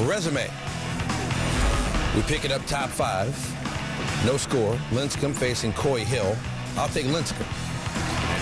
resume. We pick it up top 5. No score. Lincecum facing Coy Hill. I'll take Lincecum.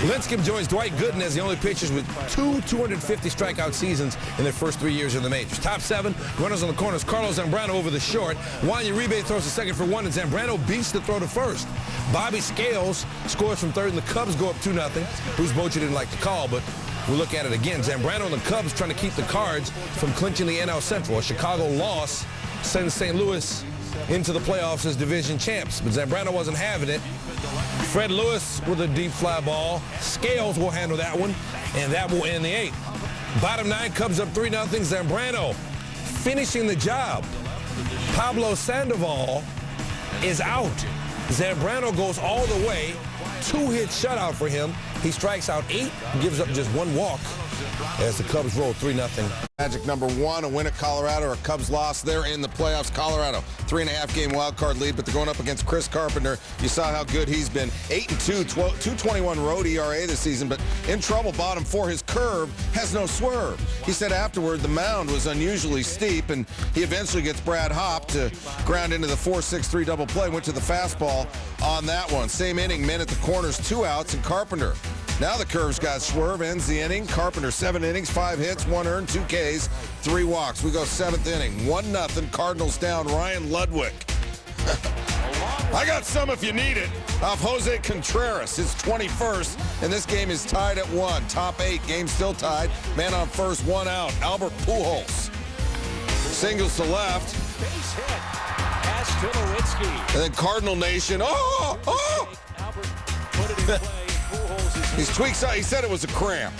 Lincecum joins Dwight Gooden as the only pitchers with 250 strikeout seasons in their first 3 years in the majors. Top 7, runners on the corners. Carlos Zambrano over the short. Juan Uribe throws to second for 1, and Zambrano beats the throw to first. Bobby Scales scores from third, and the Cubs go up 2-0. Bruce Bochy didn't like the call, but we'll look at it again. Zambrano and the Cubs trying to keep the Cards from clinching the NL Central. A Chicago loss sends St. Louis into the playoffs as division champs, but Zambrano wasn't having it. Fred Lewis with a deep fly ball. Scales will handle that one, and that will end the 8th. Bottom 9, Cubs up 3-0. Zambrano finishing the job. Pablo Sandoval is out. Zambrano goes all the way. 2-hit shutout for him. He strikes out 8, gives up just 1 walk as the Cubs roll 3-0. Magic number 1, a win at Colorado, or Cubs loss. They're in the playoffs. Colorado, 3.5-game wild card lead, but they're going up against Chris Carpenter. You saw how good he's been. 8-2, 2.21 road ERA this season, but in trouble bottom 4. His curve has no swerve. He said afterward the mound was unusually steep, and he eventually gets Brad Hopp to ground into the 4-6-3 double play. Went to the fastball on that one. Same inning, men at the corners, 2 outs, and Carpenter. Now the curve's got swerve, ends the inning. Carpenter, 7 innings, 5 hits, 1 earned, 2 Ks, 3 walks. We go 7th inning, 1-0, Cardinals down. Ryan Ludwig. I got some if you need it. Off Jose Contreras, his 21st, and this game is tied at 1. Top 8, game still tied. Man on first, 1 out. Albert Pujols singles to left. Base hit. As Tulowitzki. And then Cardinal Nation. Oh! Albert put it in play. He's tweaked. He said it was a cramp.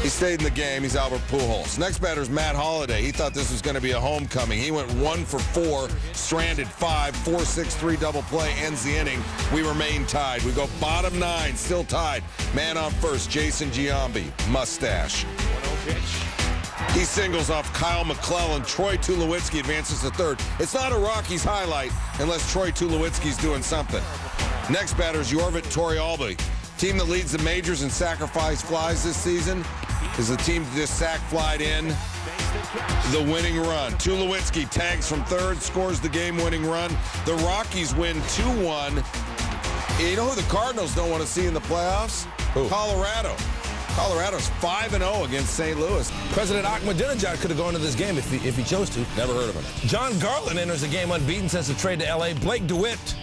He stayed in the game. He's Albert Pujols. Next batter's Matt Holliday. He thought this was going to be a homecoming. He went 1 for 4, stranded 5, 4-6-3 double play, ends the inning. We remain tied. We go bottom 9, still tied. Man on first, Jason Giambi, mustache. 1-0 pitch. He singles off Kyle McClellan. Troy Tulowitzki advances to third. It's not a Rockies highlight unless Troy Tulowitzki's doing something. Next batter's Jorvit Torrealba. Team that leads the majors in sacrifice flies this season is the team that just sack flied in the winning run. Tulowitzki tags from third, scores the game-winning run. The Rockies win 2-1. You know who the Cardinals don't want to see in the playoffs? Who? Colorado. Colorado's 5-0 against St. Louis. President Ahmadinejad could have gone to this game if he chose to. Never heard of him. John Garland enters the game unbeaten since the trade to L.A. Blake DeWitt,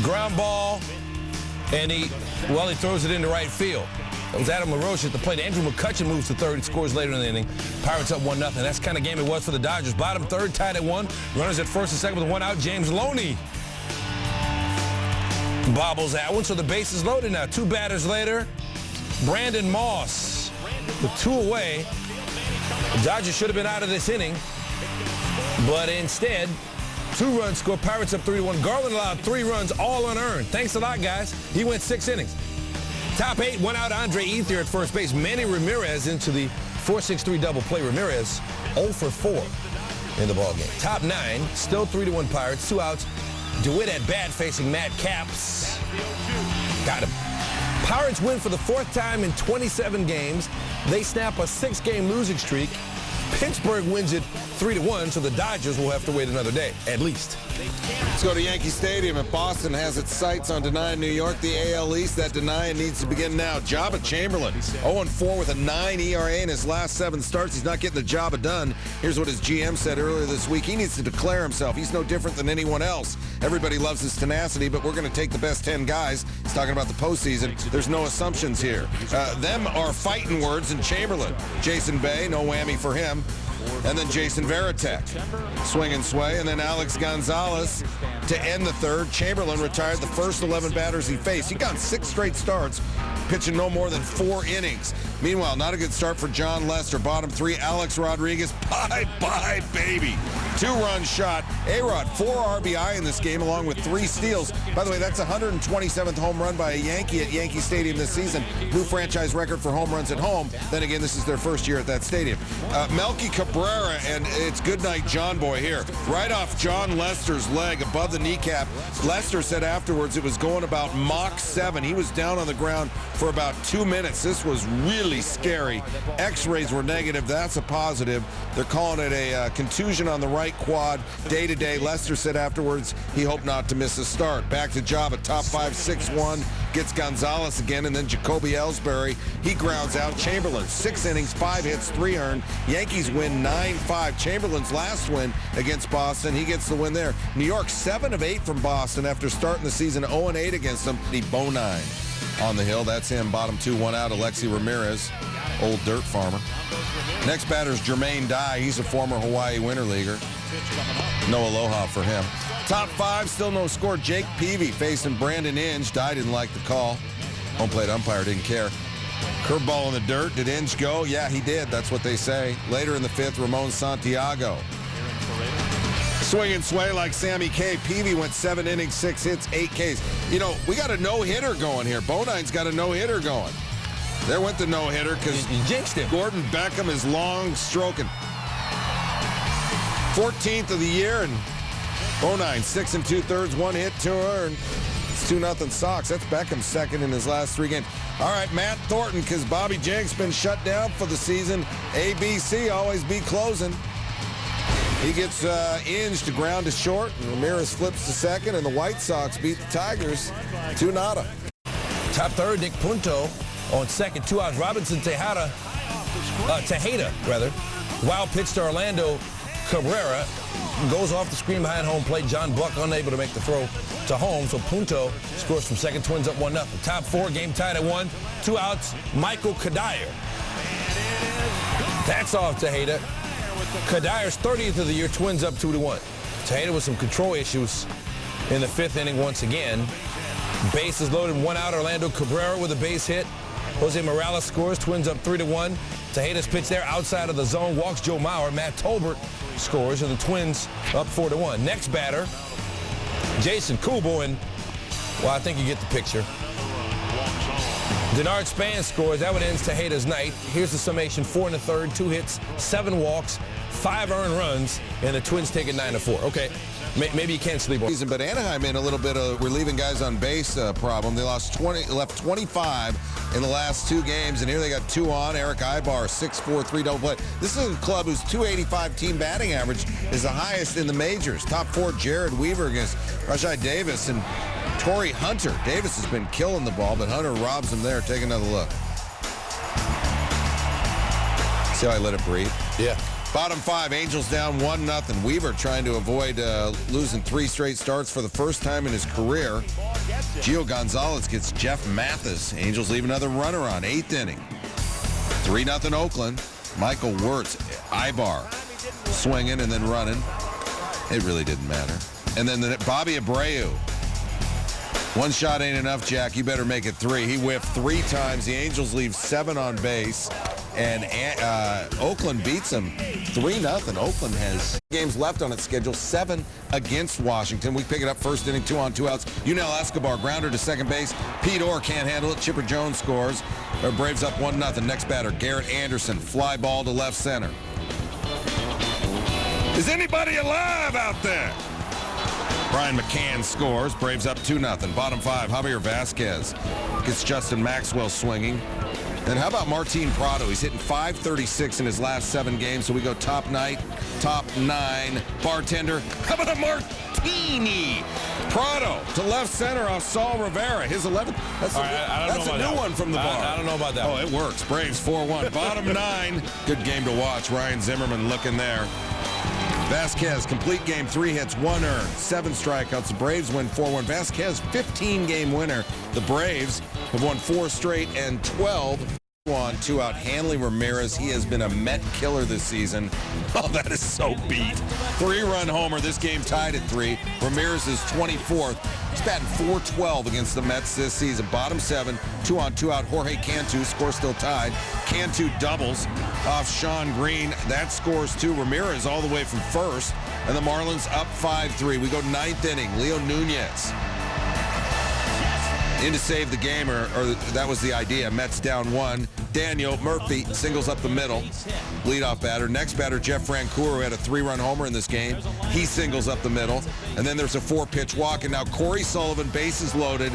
ground ball, and he throws it into right field. That was Adam LaRoche at the plate. Andrew McCutchen moves to third. He scores later in the inning. Pirates up 1-0. That's the kind of game it was for the Dodgers. Bottom third, tied at 1. Runners at first and second with 1 out. James Loney bobbles that one, so the base is loaded now. 2 batters later, Brandon Moss with 2 away. The Dodgers should have been out of this inning, but instead, 2 runs score. Pirates up 3-1. Garland allowed 3 runs, all unearned. Thanks a lot, guys. He went 6 innings. Top 8, 1 out. Andre Ethier at first base. Manny Ramirez into the 4-6-3 double play. Ramirez 0 for 4 in the ballgame. Top 9, still 3-1 Pirates. 2 outs. DeWitt at bat facing Matt Capps. Got him. Pirates win for the 4th time in 27 games. They snap a 6-game losing streak. Pittsburgh wins it 3-1, so the Dodgers will have to wait another day, at least. Let's go to Yankee Stadium. And Boston has its sights on denying New York the AL East. That denying needs to begin now. Jabba Chamberlain, 0-4 with a 9 ERA in his last 7 starts. He's not getting the job done. Here's what his GM said earlier this week. He needs to declare himself. He's no different than anyone else. Everybody loves his tenacity, but we're going to take the best 10 guys. He's talking about the postseason. There's no assumptions here. Them are fighting words in Chamberlain. Jason Bay, no whammy for him. And then Jason Varitek, swing and sway. And then Alex Gonzalez to end the third. Chamberlain retired the first 11 batters he faced. He got 6 straight starts, pitching no more than 4 innings. Meanwhile, not a good start for John Lester. Bottom 3, Alex Rodriguez. Bye-bye, baby. 2-run shot. A-Rod, 4 RBI in this game, along with 3 steals. By the way, that's 127th home run by a Yankee at Yankee Stadium this season. New franchise record for home runs at home. Then again, this is their first year at that stadium. Melky Cabrera, and it's goodnight John Boy here. Right off John Lester's leg above the kneecap. Lester said afterwards it was going about Mach 7. He was down on the ground for about 2 minutes. This was really scary. X-rays were negative. That's a positive. They're calling it a contusion on the right quad. Day-to-day, Lester said afterwards he hoped not to miss a start. Back to job at top 5, 6-1. Gets Gonzalez again, and then Jacoby Ellsbury. He grounds out Chamberlain. 6 innings, 5 hits, 3 earned. Yankees win 9-5. Chamberlain's last win against Boston. He gets the win there. New York 7 of 8 from Boston after starting the season 0-8 against them. The Bonine on the hill. That's him. Bottom 2, 1 out. Alexi Ramirez, old dirt farmer. Next batter's Jermaine Dye. He's a former Hawaii Winter Leaguer. No aloha for him. Top 5, still no score. Jake Peavy facing Brandon Inge. Dye didn't like the call. Home plate umpire didn't care. Curveball in the dirt. Did Inge go? Yeah, he did. That's what they say. Later in the 5th, Ramon Santiago. Swing and sway like Sammy K. Peavy went 7 innings, 6 hits, 8 Ks. You know, we got a no-hitter going here. Bonine's got a no-hitter going. There went the no-hitter because Gordon Beckham is long stroking. 14th of the year, and Bonine 6 2/3, 1 hit, 2 earned. It's 2-0 Sox. That's Beckham's second in his last 3 games. All right, Matt Thornton, because Bobby Jenks been shut down for the season. ABC always be closing. He gets Inge to ground to short, and Ramirez flips to second, and the White Sox beat the Tigers 2-0. Top 3rd, Nick Punto on second, 2 outs. Robinson Tejeda, wild pitch to Orlando Cabrera, goes off the screen behind home plate. John Buck unable to make the throw to home, so Punto scores from second. Twins up 1-0. Top 4, game tied at 1, 2 outs. Michael Kadire. That's off Tejeda. Kadire's 30th of the year. Twins up 2-1. Tejeda with some control issues in the 5th inning once again. Bases loaded, 1 out. Orlando Cabrera with a base hit. Jose Morales scores. Twins up 3-1. Tejeda's pitch there outside of the zone. Walks Joe Mauer. Matt Tolbert scores, and the Twins up 4-1. Next batter, Jason Kubo, and, well, I think you get the picture. Denard Span scores. That one ends Tejeda's night. Here's the summation: 4 1/3, 2 hits, 7 walks, 5 earned runs, and the Twins take it 9-4. Okay, maybe you can't sleep on. But Anaheim in a little bit of relieving guys on base problem. They left 25 in the last 2 games, and here they got 2 on. Eric Ibar, 6'4", 3 double play. This is a club whose .285 team batting average is the highest in the majors. Top 4, Jared Weaver against Rajai Davis and Torrey Hunter. Davis has been killing the ball, but Hunter robs him there. Take another look. See how I let it breathe? Yeah. Bottom 5, Angels down 1-0. Weaver trying to avoid losing 3 straight starts for the first time in his career. Gio Gonzalez gets Jeff Mathis. Angels leave another runner on, 8th inning. 3-0 Oakland. Michael Wirtz, Ibar, swinging and then running. It really didn't matter. And then Bobby Abreu. 1 shot ain't enough, Jack. You better make it 3. He whiffed 3 times. The Angels leave 7 on base. And Oakland beats them 3-0. Oakland has games left on its schedule, 7 against Washington. We pick it up first inning, 2 on, 2 outs. Yunel Escobar, grounder to second base. Pete Orr can't handle it. Chipper Jones scores. Our Braves up 1-0. Next batter, Garrett Anderson. Fly ball to left center. Is anybody alive out there? Brian McCann scores. Braves up 2-0. Bottom 5, Javier Vasquez gets Justin Maxwell swinging. And how about Martin Prado? He's hitting .536 in his last 7 games. So we go top 9, bartender. How about a martini? Prado to left center off Saul Rivera. His 11th. That's a new one from the bar. I don't know about that. Oh, it works. Braves 4-1. Bottom 9. Good game to watch. Ryan Zimmerman looking there. Vasquez, complete game, 3 hits, 1 earned, 7 strikeouts. The Braves win 4-1. Vasquez, 15-game winner. The Braves have won 4 straight and 12 on 2 out. Hanley Ramirez, he has been a Met killer this season. Oh, that is so beat. 3-run homer. This game tied at 3. Ramirez is 24th. He's batting .412 against the Mets this season. Bottom 7, 2-on-2 out. Jorge Cantu, score still tied. Cantu doubles off Sean Green. That scores 2. Ramirez all the way from first. And the Marlins up 5-3. We go 9th inning. Leo Nunez in to save the game, or that was the idea. Mets down 1. Daniel Murphy singles up the middle. Leadoff batter. Next batter, Jeff Francoeur, who had a 3-run homer in this game. He singles up the middle. And then there's a 4-pitch walk. And now Corey Sullivan, bases loaded.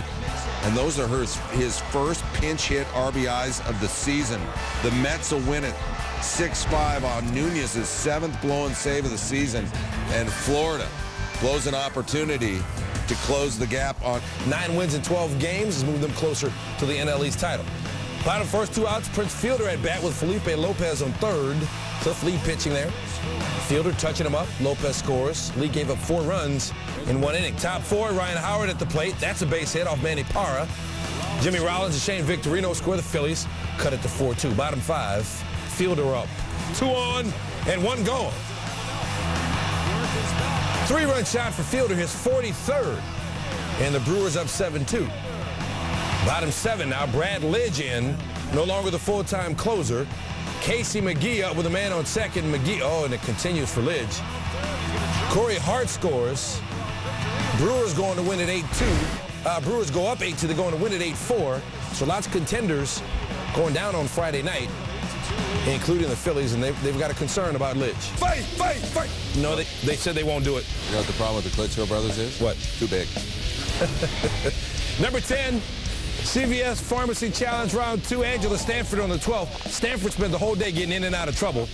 And those are his first pinch hit RBIs of the season. The Mets will win it 6-5 on Nunez's 7th blown save of the season. And Florida blows an opportunity to close the gap on 9 wins in 12 games has moved them closer to the NL East title. Bottom first 2 outs, Prince Fielder at bat with Felipe Lopez on third. Cliff Lee pitching there. Fielder touching him up. Lopez scores. Lee gave up 4 runs in 1 inning. Top 4, Ryan Howard at the plate. That's a base hit off Manny Parra. Jimmy Rollins and Shane Victorino score. The Phillies cut it to 4-2. Bottom 5, Fielder up. 2 on and 1 going. 3-run shot for Fielder, his 43rd. And the Brewers up 7-2. Bottom 7 now, Brad Lidge in, no longer the full-time closer. Casey McGee up with a man on second. McGee, and it continues for Lidge. Corey Hart scores. Brewers going to win at 8-2. Brewers go up 8-2. They're going to win at 8-4. So lots of contenders going down on Friday night, including the Phillies, and they've got a concern about Lidge. Fight, fight, fight! No, they said they won't do it. You know what the problem with the Klitschko brothers is? What? Too big. Number 10, CVS Pharmacy Challenge Round 2, Angela Stanford on the 12th. Stanford spent the whole day getting in and out of trouble.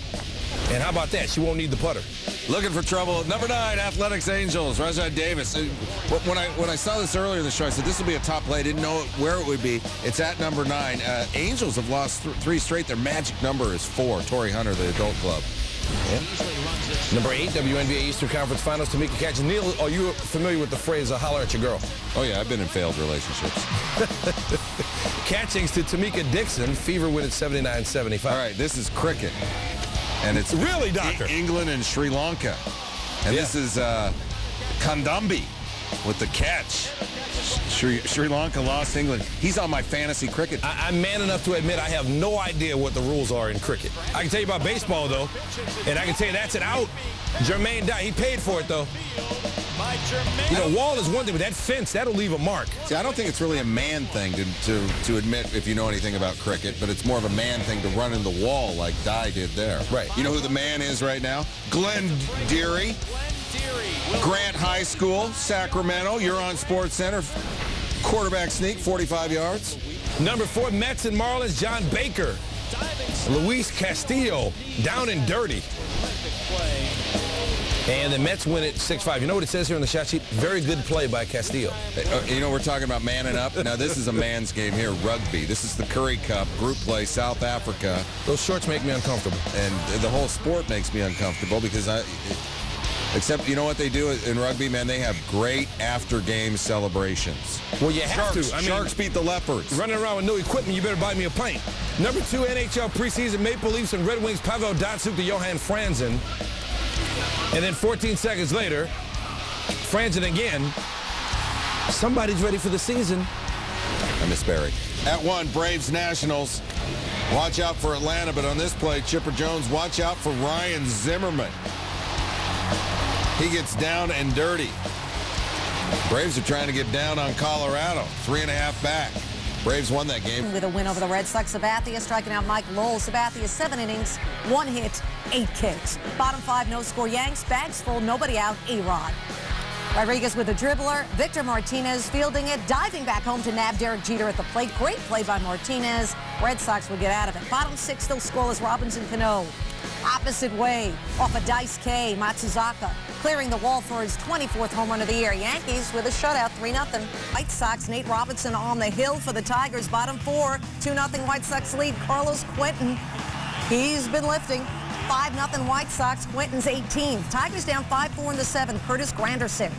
And how about that? She won't need the putter. Looking for trouble. Number 9, Athletics Angels, Rajai Davis. When I saw this earlier in the show, I said this would be a top play. I didn't know where it would be. It's at number 9. Angels have lost 3 straight. Their magic number is 4. Torrey Hunter, the adult club. Yeah. Number 8, WNBA Eastern Conference Finals, Tamika Catch. Neil, are you familiar with the phrase, holler at your girl? Oh, yeah, I've been in failed relationships. Catchings to Tamika Dixon. Fever win at 79-75. All right, this is cricket. And it's really, Doctor. England and Sri Lanka. And this is Kandambi with the catch. Sri Lanka lost England. He's on my fantasy cricket. I'm man enough to admit I have no idea what the rules are in cricket. I can tell you about baseball, though, and I can tell you that's an out. Jermaine died. He paid for it, though. You know, wall is one thing, but that fence, that'll leave a mark. See, I don't think it's really a man thing to admit if you know anything about cricket, but it's more of a man thing to run in the wall like Dye did there. Right. You know who the man is right now? Glenn Deary. Grant High School, Sacramento. You're on Sports Center. Quarterback sneak, 45 yards. Number 4, Mets and Marlins, John Baker. Luis Castillo, down and dirty. And the Mets win it 6-5. You know what it says here on the shot sheet? Very good play by Castillo. You know, we're talking about manning up. Now, this is a man's game here, rugby. This is the Curry Cup, group play, South Africa. Those shorts make me uncomfortable. And the whole sport makes me uncomfortable because except, you know what they do in rugby, man? They have great after-game celebrations. Well, you have Sharks, to. I mean, Sharks beat the Leopards. Running around with no equipment, you better buy me a pint. Number 2, NHL preseason, Maple Leafs and Red Wings, Pavel Datsyuk to Johan Franzen. And then 14 seconds later, Franzen again. Somebody's ready for the season. I miss Barry. At 1, Braves Nationals. Watch out for Atlanta, but on this play, Chipper Jones, watch out for Ryan Zimmerman. He gets down and dirty. Braves are trying to get down on Colorado. 3.5 back. Braves won that game. With a win over the Red Sox, Sabathia striking out Mike Lowell. Sabathia 7 innings, 1 hit, 8 kicks. Bottom 5, no score Yanks. Bags full, nobody out, A-Rod. Rodriguez with a dribbler. Victor Martinez fielding it, diving back home to nab Derek Jeter at the plate. Great play by Martinez. Red Sox will get out of it. Bottom 6 still scoreless. Robinson Cano. Opposite way, off a Dice K, Matsuzaka clearing the wall for his 24th home run of the year. Yankees with a shutout, 3-0. White Sox, Nate Robinson on the hill for the Tigers. Bottom 4, 2-0 White Sox lead. Carlos Quentin, he's been lifting. 5-0 White Sox, Quentin's 18th. Tigers down 5-4 in the 7th. Curtis Granderson.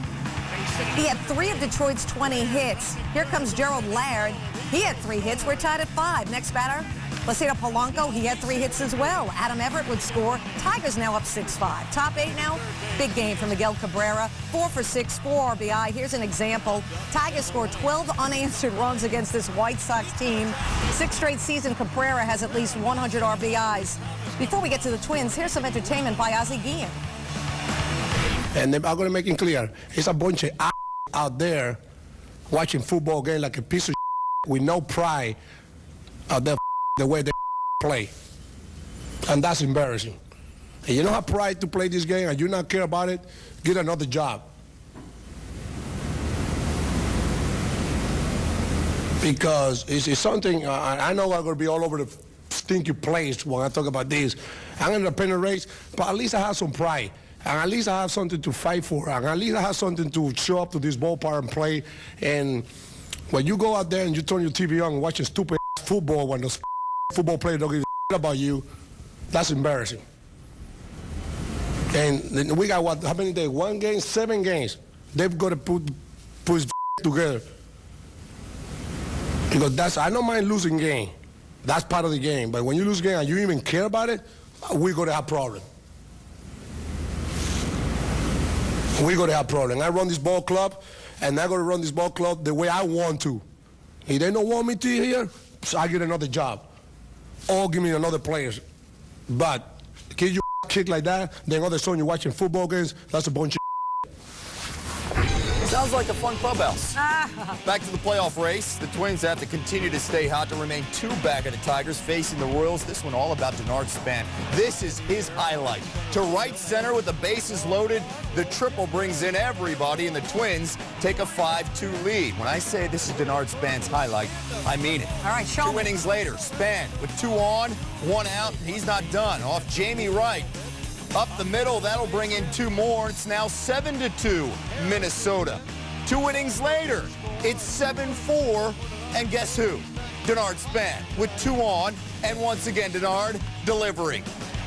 He had 3 of Detroit's 20 hits. Here comes Gerald Laird. He had 3 hits. We're tied at 5. Next batter, Placido Polanco, he had 3 hits as well. Adam Everett would score. Tigers now up 6-5. Top 8 now. Big game from Miguel Cabrera. 4 for 6, 4 RBI. Here's an example. Tigers scored 12 unanswered runs against this White Sox team. 6th straight season, Cabrera has at least 100 RBIs. Before we get to the Twins, here's some entertainment by Ozzie Guillen. And I'm going to make it clear. It's a bunch of out there watching football game like a piece of with no pride of the way they play. And that's embarrassing. And you don't have pride to play this game and you not care about it, get another job. Because it's something, I know I'm going to be all over the stinky place when I talk about this. I'm in a pennant race, but at least I have some pride. And at least I have something to fight for. And at least I have something to show up to this ballpark and play. And when you go out there and you turn your TV on and watch a stupid football when the football player don't give a about you, that's embarrassing. And we got what? How many days? 1 game, 7 games. They've got to put his together. Because I don't mind losing game. That's part of the game. But when you lose game and you even care about it, we're going to have problems. We're going to have problems. I run this ball club, and I'm going to run this ball club the way I want to. If they don't want me to here, so I get another job. Or give me another player. But kids you kick like that, then all of a sudden you're watching football games, that's a bunch of Sounds like a fun clubhouse. Back to the playoff race. The Twins have to continue to stay hot to remain 2 back of the Tigers facing the Royals. This one all about Denard Span. This is his highlight. To right center with the bases loaded, the triple brings in everybody, and the Twins take a 5-2 lead. When I say this is Denard Span's highlight, I mean it. All right, show 2 me. innings later, Span with 2 on, 1 out, and he's not done. Off Jamie Wright. Up the middle, that'll bring in 2 more. It's now 7-2 Minnesota. 2 innings later, it's 7-4, and guess who? Denard Span with 2 on, and once again, Denard delivering.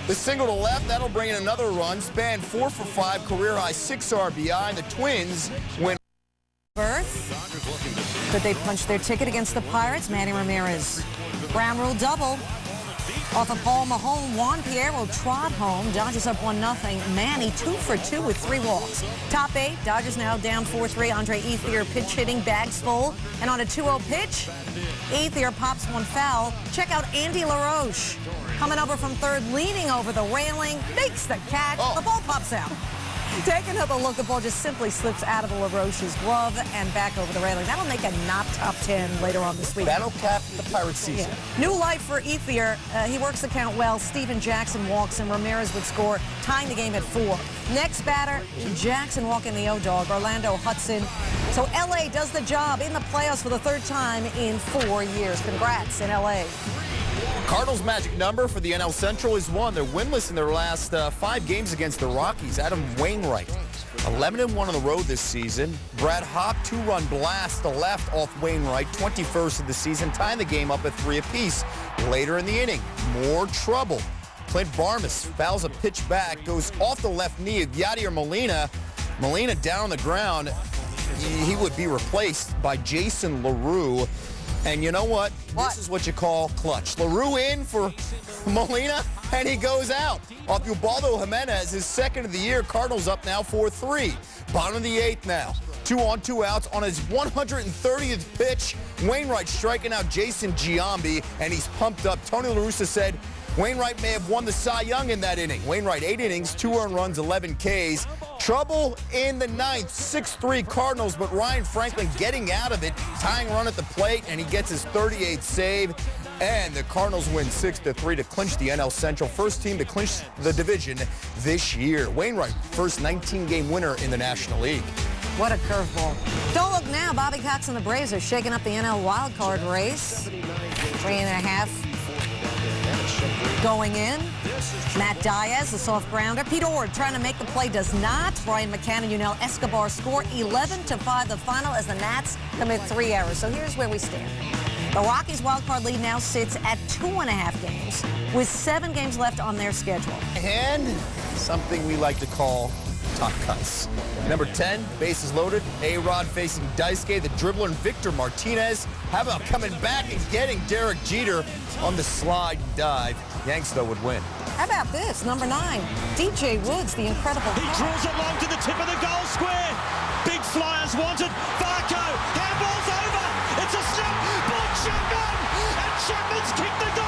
The single to left, that'll bring in another run. Span 4 for 5, career-high 6 RBI, and the Twins win. Could they punch their ticket against the Pirates? Manny Ramirez. Ground rule double. Off of Paul Mahone, Juan Piero trot home. Dodgers up 1-0. Manny 2 for 2 with 3 walks. Top 8, Dodgers now down 4-3. Andre Ethier pitch hitting, bags full. And on a 2-0 pitch, Ethier pops one foul. Check out Andy LaRoche. Coming over from third, leaning over the railing, makes the catch. The ball pops out. Take another look. The ball just simply slips out of LaRoche's glove and back over the railing. That'll make a not top 10 later on this week. That'll cap the Pirates season. Yeah. New life for Ethier. He works the count well. Steven Jackson walks, and Ramirez would score, tying the game at 4. Next batter, Jackson walking the O-Dog, Orlando Hudson. So L.A. does the job in the playoffs for the 3rd time in 4 years. Congrats in L.A. Cardinals' magic number for the NL Central is 1. They're winless in their last 5 games against the Rockies. Adam Wainwright, 11-1 on the road this season. Brad Hawk, 2-run blast to left off Wainwright, 21st of the season, tying the game up at 3 apiece. Later in the inning, more trouble. Clint Barmas fouls a pitch back, goes off the left knee of Yadier Molina. Molina down on the ground. He would be replaced by Jason LaRue. And you know what? This is what you call clutch. LaRue in for Molina, and he goes out. Off Ubaldo Jimenez, his 2nd of the year. Cardinals up now 4-3. Bottom of the 8th now. 2 on, 2 outs. On his 130th pitch, Wainwright striking out Jason Giambi, and he's pumped up. Tony La Russa said Wainwright may have won the Cy Young in that inning. Wainwright, 8 innings, 2 earned runs, 11 Ks. Trouble in the 9th, 6-3 Cardinals, but Ryan Franklin getting out of it, tying run at the plate, and he gets his 38th save. And the Cardinals win 6-3 to clinch the NL Central. First team to clinch the division this year. Wainwright, first 19-game winner in the National League. What a curveball. Don't look now. Bobby Cox and the Braves are shaking up the NL wildcard race. 3.5 going in. Matt Diaz, the soft grounder. Pete Ord trying to make the play, does not. Brian McCann and Yunel Escobar score 11-5 the final as the Nats commit 3 errors. So here's where we stand. The Rockies' wildcard lead now sits at 2.5 games with 7 games left on their schedule. And something we like to call top cuts. Number 10, bases loaded. A-Rod facing Daisuke, the dribbler, and Victor Martinez. How about coming back and getting Derek Jeter on the slide and dive? Yanks, though, would win. How about this? Number 9, DJ Woods, the incredible. He drills it long to the tip of the goal square. Big flyers wanted. Varco, handball's over. It's a snap. Ball Chapman, and Chapman's kicked the goal.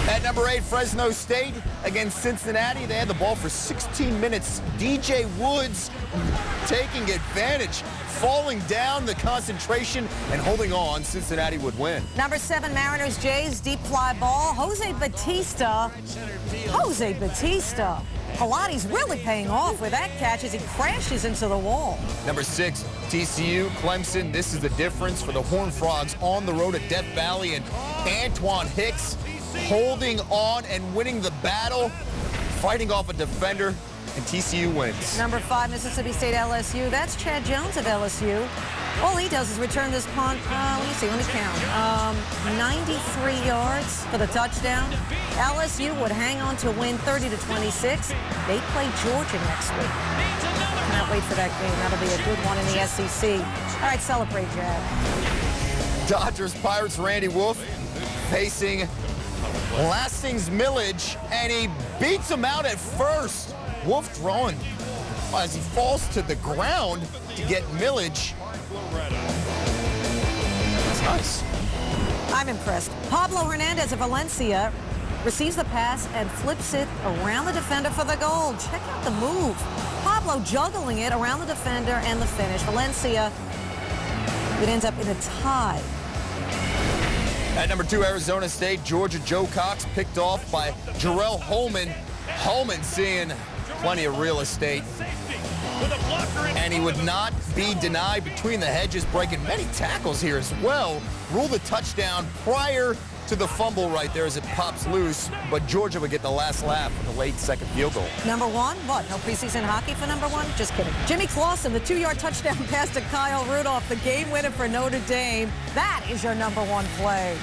At number 8, Fresno State against Cincinnati. They had the ball for 16 minutes. DJ Woods taking advantage, falling down the concentration and holding on. Cincinnati would win. Number 7, Mariners Jays, deep fly ball. Jose Bautista. Pilates really paying off with that catch as he crashes into the wall. Number 6, TCU, Clemson. This is the difference for the Horned Frogs on the road at Death Valley, and Antoine Hicks holding on and winning the battle, fighting off a defender, and TCU wins. Number 5, Mississippi State LSU. That's Chad Jones of LSU. All he does is return this punt, let me count, 93 yards for the touchdown. LSU would hang on to win 30-26. They play Georgia next week. Cannot wait for that game. That'll be a good one in the SEC. All right, celebrate, Jad. Dodgers Pirates Randy Wolf facing Lastings Millage, and he beats him out at first. Wolf throwing as he falls to the ground to get Millage. That's nice. I'm impressed. Pablo Hernandez of Valencia receives the pass and flips it around the defender for the goal. Check out the move. Pablo juggling it around the defender and the finish. Valencia, it ends up in a tie. At number 2, Arizona State, Georgia Joe Cox picked off by Jarrell Holman. Holman seeing plenty of real estate, and he would not be denied between the hedges, breaking many tackles here as well. Ruled a touchdown prior to the fumble right there as it pops loose, but Georgia would get the last laugh with a late second field goal. Number 1, what? No preseason hockey for number 1? Just kidding. Jimmy Clausen, the 2-yard touchdown pass to Kyle Rudolph, the game winner for Notre Dame. That is your number 1 play.